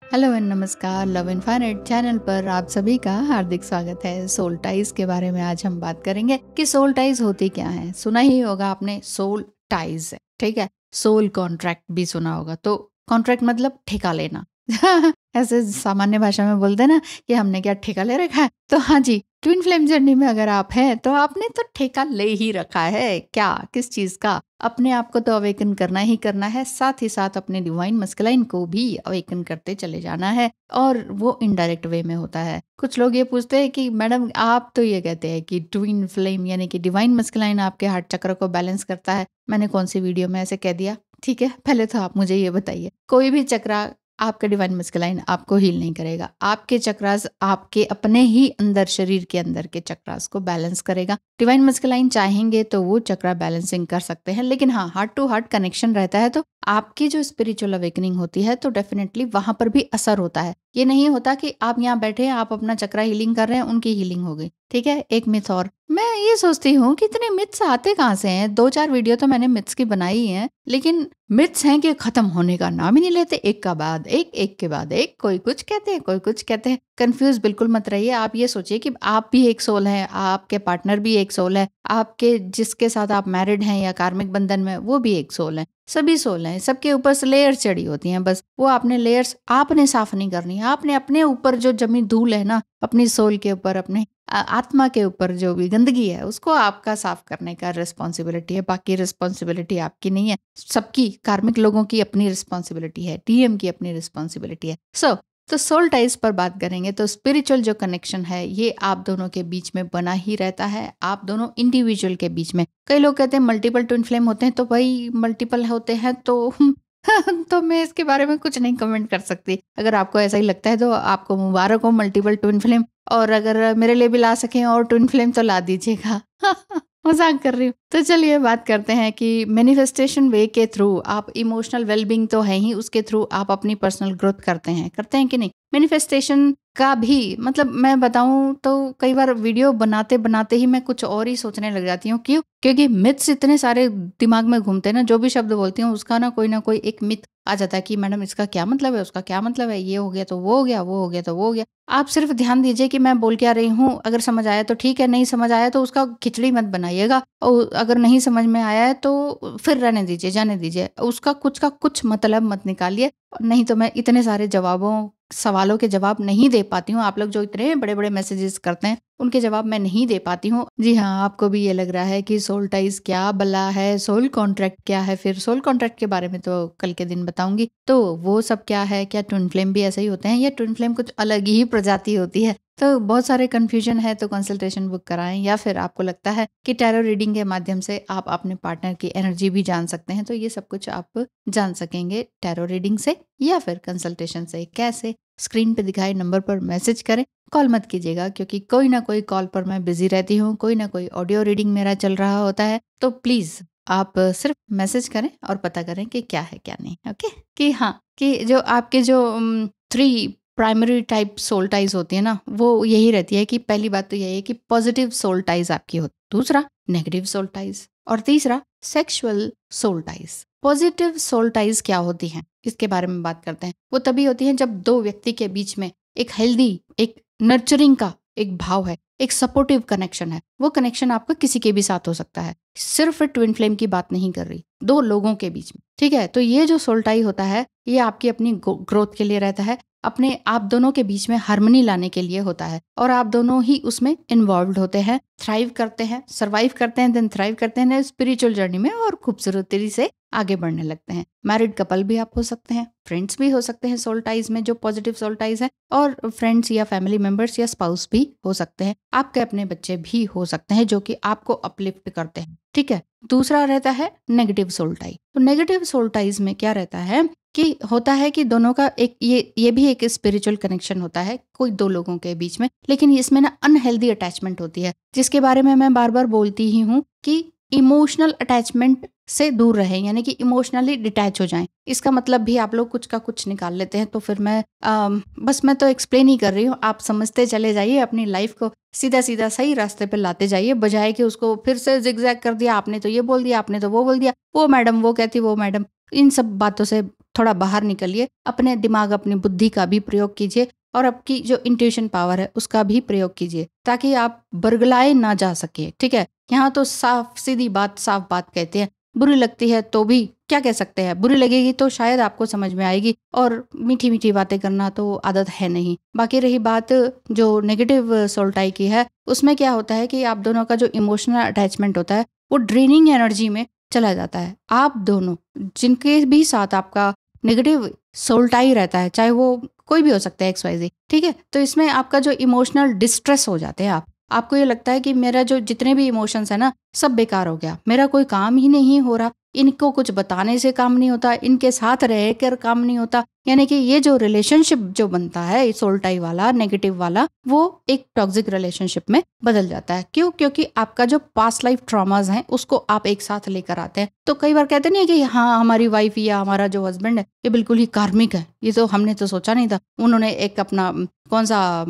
Hello and नमस्कार। Love infinite channel पर आप सभी का हार्दिक स्वागत है। सोल टाइज के बारे में आज हम बात करेंगे कि सोल टाइज होती क्या है। सुना ही होगा आपने, सोल टाइज है, ठीक है। सोल कॉन्ट्रैक्ट भी सुना होगा। तो कॉन्ट्रैक्ट मतलब ठेका लेना ऐसे सामान्य भाषा में बोलते हैं ना कि हमने क्या ठेका ले रखा है। तो हाँ जी, ट्विन फ्लेम जर्नी में अगर आप हैं तो आपने तो ठेका ले ही रखा है। क्या, किस चीज का? अपने आप को तो अवेकन करना ही करना है, साथ ही साथ अपने डिवाइन मस्कुलाइन को भी अवेकन करते चले जाना है। और वो इनडायरेक्ट वे में होता है। कुछ लोग ये पूछते हैं कि मैडम आप तो ये कहते हैं कि ट्विन फ्लेम यानी कि डिवाइन मस्कुलाइन आपके हार्ट चक्र को बैलेंस करता है। मैंने कौन सी वीडियो में ऐसे कह दिया? ठीक है, पहले तो आप मुझे ये बताइए, कोई भी चक्रा आपका डिवाइन मस्कुलाइन आपको हील नहीं करेगा। आपके चक्रास आपके अपने ही अंदर, शरीर के अंदर के चक्रास को बैलेंस करेगा। डिवाइन मस्कुलाइन चाहेंगे तो वो चक्रा बैलेंसिंग कर सकते हैं, लेकिन हाँ, हार्ट टू हार्ट कनेक्शन रहता है तो आपकी जो स्पिरिचुअल अवेकनिंग होती है तो डेफिनेटली वहां पर भी असर होता है। ये नहीं होता कि आप यहाँ बैठे हैं, आप अपना चक्रा हीलिंग कर रहे हैं, उनकी हीलिंग हो गई। ठीक है। एक मिथ और मैं ये सोचती हूँ कि इतने मिथ्स आते कहाँ से हैं। 2-4 वीडियो तो मैंने मिथ्स की बनाई हैं, लेकिन मिथ्स हैं कि खत्म होने का नाम ही नहीं लेते। एक का बाद एक, एक के बाद एक, कोई कुछ कहते हैं, कोई कुछ कहते हैं। कंफ्यूज बिल्कुल मत रहिए। आप ये सोचिए कि आप भी एक सोल है, आपके पार्टनर भी एक सोल है, आपके जिसके साथ आप मैरिड हैं या कार्मिक बंधन में वो भी एक सोल है। सभी सोल हैं, सबके ऊपर से लेयर चढ़ी होती हैं। बस वो आपने लेयर्स आपने साफ नहीं करनी है। आपने अपने ऊपर जो जमी धूल है ना, अपनी सोल के ऊपर, अपने आत्मा के ऊपर जो भी गंदगी है, उसको आपका साफ करने का रिस्पॉन्सिबिलिटी है। बाकी रिस्पॉन्सिबिलिटी आपकी नहीं है, सबकी, कार्मिक लोगों की अपनी रिस्पॉन्सिबिलिटी है, टीएम की अपनी रिस्पॉन्सिबिलिटी है। तो सोल टाइज पर बात करेंगे तो स्पिरिचुअल जो कनेक्शन है ये आप दोनों के बीच में बना ही रहता है, आप दोनों इंडिविजुअल के बीच में। कई लोग कहते हैं मल्टीपल ट्विन फ्लेम होते हैं, तो भाई मल्टीपल होते हैं तो तो मैं इसके बारे में कुछ नहीं कमेंट कर सकती। अगर आपको ऐसा ही लगता है तो आपको मुबारक हो मल्टीपल ट्विन फ्लेम, और अगर मेरे लिए भी ला सकें और ट्विन फ्लेम तो ला दीजिएगा। मजाक कर रही हूँ। तो चलिए बात करते हैं कि मैनिफेस्टेशन वे के थ्रू आप इमोशनल वेलबींग तो है ही, उसके थ्रू आप अपनी पर्सनल ग्रोथ करते हैं कि नहीं। मैनिफेस्टेशन का भी मतलब मैं बताऊं तो कई बार वीडियो बनाते बनाते ही मैं कुछ और ही सोचने लग जाती हूँ। क्यों? क्योंकि मिथ्स इतने सारे दिमाग में घूमते हैं ना, जो भी शब्द बोलती हूँ उसका ना कोई एक मिथ आ जाता है कि मैडम इसका क्या मतलब है, उसका क्या मतलब है, ये हो गया तो वो हो गया, वो हो गया तो वो हो गया। आप सिर्फ ध्यान दीजिए कि मैं बोल क्या रही हूँ। अगर समझ आया तो ठीक है, नहीं समझ आया तो उसका खिचड़ी मत बनाइएगा। और अगर नहीं समझ में आया है तो फिर रहने दीजिए, जाने दीजिए, उसका कुछ का कुछ मतलब मत निकालिए। नहीं तो मैं इतने सारे सवालों के जवाब नहीं दे पाती हूँ। आप लोग जो इतने बड़े बड़े मैसेजेस करते हैं उनके जवाब मैं नहीं दे पाती हूँ। जी हाँ, आपको भी ये लग रहा है कि सोल टाइज क्या बला है, सोल कॉन्ट्रैक्ट क्या है। फिर सोल कॉन्ट्रैक्ट के बारे में तो कल के दिन बताऊंगी। तो वो सब क्या है, क्या ट्विन फ्लेम भी ऐसे ही होते हैं या ट्विन फ्लेम कुछ अलग ही प्रजाति होती है? तो बहुत सारे कंफ्यूजन है, तो कंसल्टेशन बुक कराएं। या फिर आपको लगता है कि टैरो रीडिंग के माध्यम से आप अपने पार्टनर की एनर्जी भी जान सकते हैं, तो ये सब कुछ आप जान सकेंगे टैरो रीडिंग से या फिर कंसल्टेशन से। कैसे? स्क्रीन पे दिखाए नंबर पर मैसेज करें। कॉल मत कीजिएगा क्योंकि कोई ना कोई कॉल पर मैं बिजी रहती हूँ, कोई ना कोई ऑडियो रीडिंग मेरा चल रहा होता है। तो प्लीज आप सिर्फ मैसेज करें और पता करें कि क्या है क्या नहीं। ओके, कि हाँ, कि जो आपके जो 3 प्राइमरी टाइप सोल टाइज होती है ना, वो यही रहती है कि पहली बात तो यही है कि पॉजिटिव सोल टाइज आपकी होती है, दूसरा नेगेटिव सोल टाइज, और तीसरा sexual soul ties. Positive soul ties क्या होती हैं, इसके बारे में बात करते हैं। वो तभी होती हैं जब दो व्यक्ति के बीच में एक हेल्दी, एक नर्चरिंग का एक भाव है, एक सपोर्टिव कनेक्शन है। वो कनेक्शन आपका किसी के भी साथ हो सकता है, सिर्फ ट्विन फ्लेम की बात नहीं कर रही, दो लोगों के बीच में। ठीक है। तो ये जो सोल टाई होता है ये आपकी अपनी ग्रोथ के लिए रहता है, अपने आप दोनों के बीच में हार्मनी लाने के लिए होता है, और आप दोनों ही उसमें इन्वॉल्व होते हैं, थ्राइव करते हैं, सर्वाइव करते हैं, देन थ्राइव करते हैं स्पिरिचुअल जर्नी में और खूबसूरती से आगे बढ़ने लगते हैं। मैरिड कपल भी आप हो सकते हैं, फ्रेंड्स भी हो सकते हैं सोल टाइज में, जो पॉजिटिव सोल टाइज है, और फ्रेंड्स या फैमिली मेंबर्स या स्पाउस भी हो सकते हैं। आपके अपने बच्चे भी हो सकते हैं जो कि आपको अपलिफ्ट करते हैं। ठीक है। दूसरा रहता है नेगेटिव सोल टाई। तो नेगेटिव सोल टाइज में क्या रहता है कि होता है कि दोनों का एक ये भी एक स्पिरिचुअल कनेक्शन होता है कोई दो लोगों के बीच में, लेकिन इसमें ना अनहेल्दी अटैचमेंट होती है, जिसके बारे में मैं बार बार बोलती ही हूँ कि इमोशनल अटैचमेंट से दूर रहें, यानी कि इमोशनली डिटैच हो जाएं। इसका मतलब भी आप लोग कुछ का कुछ निकाल लेते हैं, तो फिर मैं मैं तो एक्सप्लेन ही कर रही हूँ, आप समझते चले जाइए, अपनी लाइफ को सीधा सीधा सही रास्ते पे लाते जाइए, बजाय कि उसको फिर से जिगजैग कर दिया, आपने तो ये बोल दिया, आपने तो वो बोल दिया, वो मैडम वो कहती, वो मैडम, इन सब बातों से थोड़ा बाहर निकलिए, अपने दिमाग अपनी बुद्धि का भी प्रयोग कीजिए और आपकी जो इंट्यूशन पावर है उसका भी प्रयोग कीजिए, ताकि आप बरगलाए ना जा सके। ठीक है, यहाँ तो साफ सीधी बात, साफ बात कहते हैं। बुरी लगती है तो भी क्या कह सकते हैं, बुरी लगेगी तो शायद आपको समझ में आएगी, और मीठी मीठी बातें करना तो आदत है नहीं। बाकी रही बात जो नेगेटिव सोल्टाई की है, उसमें क्या होता है कि आप दोनों का जो इमोशनल अटैचमेंट होता है वो ड्रेनिंग एनर्जी में चला जाता है। आप दोनों जिनके भी साथ आपका नेगेटिव सोल्टाई रहता है, चाहे वो कोई भी हो सकता है, XYZ, ठीक है, तो इसमें आपका जो इमोशनल डिस्ट्रेस हो जाते हैं। आपको ये लगता है कि मेरा जो जितने भी इमोशंस है ना, सब बेकार हो गया, मेरा कोई काम ही नहीं हो रहा, इनको कुछ बताने से काम नहीं होता, इनके साथ रह कर काम नहीं होता। यानी कि ये जो रिलेशनशिप जो बनता है सोल्टाई वाला, नेगेटिव वाला, वो एक टॉक्सिक रिलेशनशिप में बदल जाता है। क्यों? क्योंकि आपका जो पास्ट लाइफ ट्रॉमास हैं उसको आप एक साथ लेकर आते हैं। तो कई बार कहते नहीं है कि हाँ, हमारी वाइफ या हमारा जो हस्बैंड है ये बिल्कुल ही कार्मिक है, ये तो हमने तो सोचा नहीं था, उन्होंने एक अपना कौन सा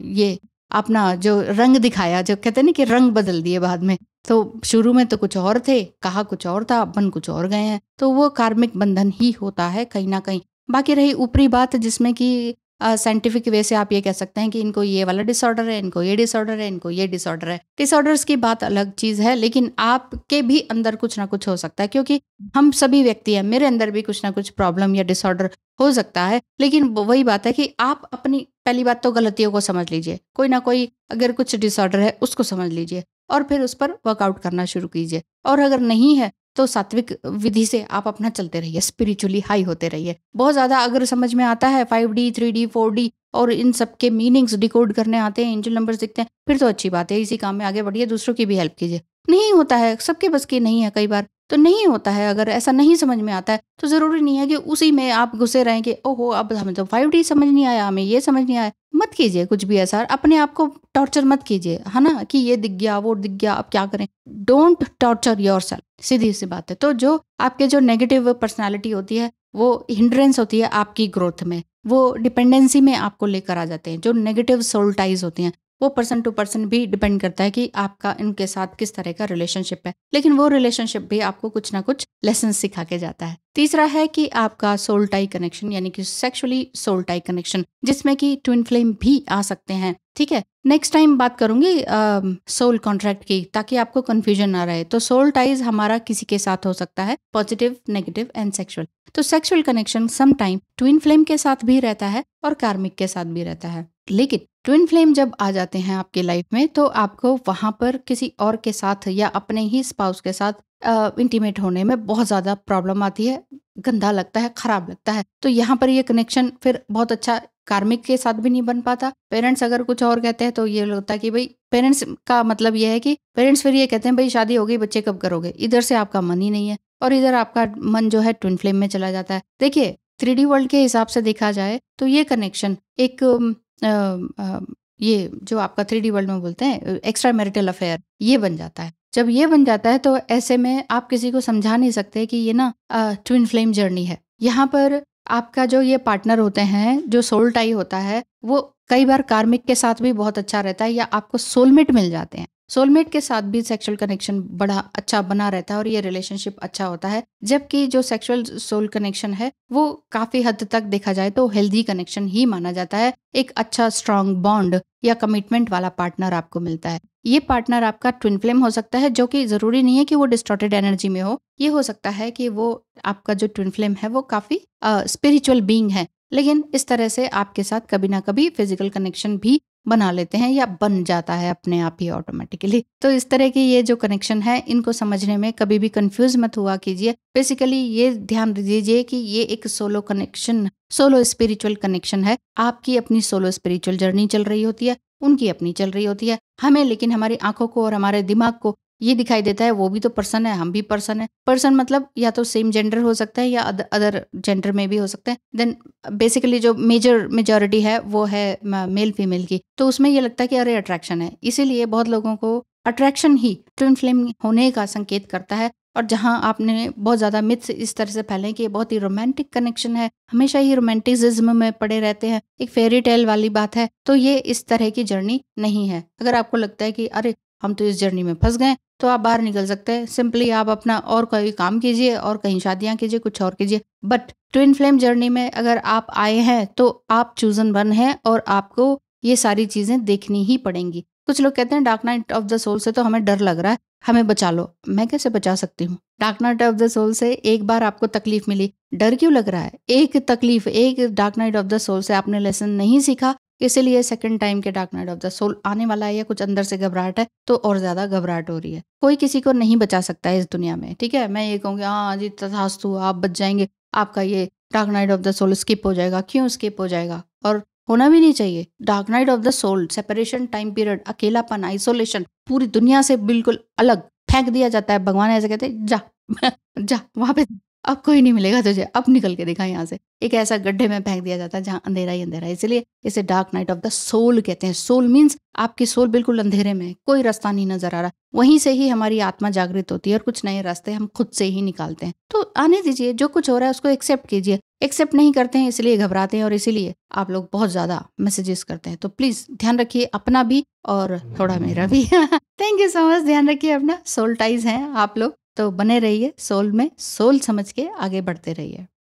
ये अपना जो रंग दिखाया, जो कहते हैं ना कि रंग बदल दिए बाद में, तो शुरू में तो कुछ और थे, कहा कुछ और था, बन कुछ और गए हैं, तो वो कार्मिक बंधन ही होता है कहीं ना कहीं। बाकी रही ऊपरी बात, जिसमें कि साइंटिफिक वे से आप ये कह सकते हैं कि इनको ये वाला डिसऑर्डर है, इनको ये डिसऑर्डर है, इनको ये डिसऑर्डर है। डिसऑर्डर्स की बात अलग चीज है, लेकिन आपके भी अंदर कुछ ना कुछ हो सकता है, क्योंकि हम सभी व्यक्ति हैं, मेरे अंदर भी कुछ ना कुछ प्रॉब्लम या डिसऑर्डर हो सकता है। लेकिन वही बात है कि आप अपनी पहली बात तो गलतियों को समझ लीजिए, कोई ना कोई अगर कुछ डिसऑर्डर है उसको समझ लीजिए और फिर उस पर वर्कआउट करना शुरू कीजिए। और अगर नहीं है तो सात्विक विधि से आप अपना चलते रहिए, स्पिरिचुअली हाई होते रहिए। बहुत ज़्यादा अगर समझ में आता है 5D 3D 4D और इन सब के मीनिंग्स डिकोड करने आते हैं, एंजल नंबर्स दिखते हैं, फिर तो अच्छी बात है, इसी काम में आगे बढ़िए, दूसरों की भी हेल्प कीजिए। नहीं होता है, सबके बस की नहीं है, कई बार तो नहीं होता है। अगर ऐसा नहीं समझ में आता है तो ज़रूरी नहीं है कि उसी में आप घुसे रहें कि ओहो अब हमें तो 5D समझ नहीं आया, हमें ये समझ नहीं आया। मत कीजिए कुछ भी ऐसा, अपने आप को टॉर्चर मत कीजिए, है ना, कि ये दिख गया वो दिख गया, अब क्या करें। डोंट टॉर्चर योरसेल्फ, सीधी सी बात है। तो जो आपके जो नेगेटिव पर्सनालिटी होती है वो हिंड्रेंस होती है आपकी ग्रोथ में, वो डिपेंडेंसी में आपको लेकर आ जाते हैं। जो नेगेटिव सोल्टाइज होती हैं वो पर्सन टू पर्सन भी डिपेंड करता है कि आपका इनके साथ किस तरह का रिलेशनशिप है, लेकिन वो रिलेशनशिप भी आपको कुछ ना कुछ लेसन सिखा के जाता है। तीसरा है कि आपका सोल टाई कनेक्शन, यानी कि सेक्सुअली सोल टाई कनेक्शन, जिसमें कि ट्विन फ्लेम भी आ सकते हैं। ठीक है, नेक्स्ट टाइम बात करूंगी सोल कॉन्ट्रैक्ट की, ताकि आपको कंफ्यूजन ना रहे। तो सोल टाइज हमारा किसी के साथ हो सकता है, पॉजिटिव, नेगेटिव एंड सेक्सुअल। तो sexual connection some time twin flame के साथ भी रहता है और कार्मिक के साथ भी रहता है। लेकिन ट्विन फ्लेम जब आ जाते हैं आपके लाइफ में तो आपको वहां पर किसी और के साथ या अपने ही स्पाउस के साथ इंटीमेट होने में बहुत ज़्यादा प्रॉब्लम आती है, गंदा लगता है, खराब लगता है। तो यहाँ पर ये कनेक्शन फिर बहुत अच्छा कार्मिक के साथ भी नहीं बन पाता। पेरेंट्स अगर कुछ और कहते हैं तो ये होता है कि भाई पेरेंट्स का मतलब ये है कि पेरेंट्स फिर ये कहते हैं भाई शादी हो गई, बच्चे कब करोगे। इधर से आपका मन ही नहीं है और इधर आपका मन जो है ट्विन फ्लेम में चला जाता है। देखिए 3D वर्ल्ड के हिसाब से देखा जाए तो ये कनेक्शन एक ये जो आपका 3D वर्ल्ड में बोलते हैं एक्स्ट्रा मैरिटल अफेयर, ये बन जाता है। जब ये बन जाता है तो ऐसे में आप किसी को समझा नहीं सकते कि ये ना ट्विन फ्लेम जर्नी है। यहाँ पर आपका जो ये पार्टनर होते हैं, जो सोल टाई होता है, वो कई बार कार्मिक के साथ भी बहुत अच्छा रहता है, या आपको सोलमेट मिल जाते हैं। सोलमेट के साथ भी सेक्सुअल कनेक्शन बड़ा अच्छा बना रहता है और ये रिलेशनशिप अच्छा होता है। जबकि जो सेक्सुअल सोल कनेक्शन है वो काफी हद तक देखा जाए तो हेल्दी कनेक्शन ही माना जाता है। एक अच्छा स्ट्रांग बॉन्ड या कमिटमेंट वाला पार्टनर आपको मिलता है। ये पार्टनर आपका ट्विन फ्लेम हो सकता है, जो कि जरूरी नहीं है कि वो डिस्टॉर्टेड एनर्जी में हो। ये हो सकता है कि वो आपका जो ट्विन फ्लेम है वो काफी स्पिरिचुअल बीइंग है, लेकिन इस तरह से आपके साथ कभी ना कभी फिजिकल कनेक्शन भी बना लेते हैं या बन जाता है अपने आप ही ऑटोमेटिकली। तो इस तरह की ये जो कनेक्शन है, इनको समझने में कभी भी कंफ्यूज मत हुआ कीजिए। बेसिकली ये ध्यान दीजिए कि ये एक solo connection, solo spiritual connection है। आपकी अपनी सोलो स्पिरिचुअल जर्नी चल रही होती है, उनकी अपनी चल रही होती है। हमें लेकिन हमारी आंखों को और हमारे दिमाग को ये दिखाई देता है वो भी तो पर्सन है, हम भी पर्सन है। पर्सन मतलब या तो सेम जेंडर हो सकता है या अदर जेंडर में भी हो सकता है। देन बेसिकली जो मेजॉरिटी है वो है मेल फीमेल की, तो उसमें ये लगता है कि अरे अट्रैक्शन है। इसीलिए बहुत लोगों को अट्रैक्शन ही ट्विन फ्लेम होने का संकेत करता है। और जहां आपने बहुत ज्यादा मिथ्स इस तरह से फैले कि ये बहुत ही रोमांटिक कनेक्शन है, हमेशा ही रोमांटिसिज्म में पड़े रहते हैं, एक फेरी टेल वाली बात है, तो ये इस तरह की जर्नी नहीं है। अगर आपको लगता है कि अरे हम तो इस जर्नी में फंस गए, तो आप बाहर निकल सकते हैं। सिंपली आप अपना और कोई काम कीजिए और कहीं शादियां कीजिए, कुछ और कीजिए, बट ट्विन फ्लेम जर्नी में अगर आप आए हैं तो आप चूजन वन हैं और आपको ये सारी चीजें देखनी ही पड़ेंगी। कुछ लोग कहते हैं dark night of the soul से तो हमें डर लग रहा है, हमें बचा लो। मैं कैसे बचा सकती हूँ? Dark night of the soul से एक बार आपको तकलीफ मिली, डर क्यों लग रहा है? एक तकलीफ, एक dark night of the soul से आपने लेसन नहीं सीखा, इसीलिए सेकंड टाइम के dark night of the soul आने वाला है, या कुछ अंदर से घबराहट है तो और ज्यादा घबराहट हो रही है। कोई किसी को नहीं बचा सकता है इस दुनिया में, ठीक है? मैं ये कहूँगी हाँ जी तथास्तु, आप बच जाएंगे, आपका ये dark night of the soul skip हो जाएगा। क्यों स्किप हो जाएगा? और होना भी नहीं चाहिए। Dark night of the soul, separation time period, अकेलापन, आइसोलेशन, पूरी दुनिया से बिल्कुल अलग फेंक दिया जाता है। भगवान ऐसे कहते हैं जा जा वहां पे, अब कोई नहीं मिलेगा तुझे, अब निकल के दिखा यहाँ से। एक ऐसा गड्ढे में फेंक दिया जाता है जहाँ अंधेरा ही अंधेरा है। इसलिए इसे dark night of the soul कहते हैं। सोल मीन्स आपकी सोल बिल्कुल अंधेरे में, कोई रास्ता नहीं नजर आ रहा। वहीं से ही हमारी आत्मा जागृत होती है और कुछ नए रास्ते हम खुद से ही निकालते हैं। तो आने दीजिए, जो कुछ हो रहा है उसको एक्सेप्ट कीजिए। एक्सेप्ट नहीं करते हैं इसलिए घबराते हैं और इसीलिए आप लोग बहुत ज्यादा मैसेजेस करते हैं। तो प्लीज ध्यान रखिए अपना भी और थोड़ा मेरा भी। Thank you so much. ध्यान रखिए अपना। सोल टाइज हैं आप लोग, तो बने रहिए सोल में, सोल समझ के आगे बढ़ते रहिए।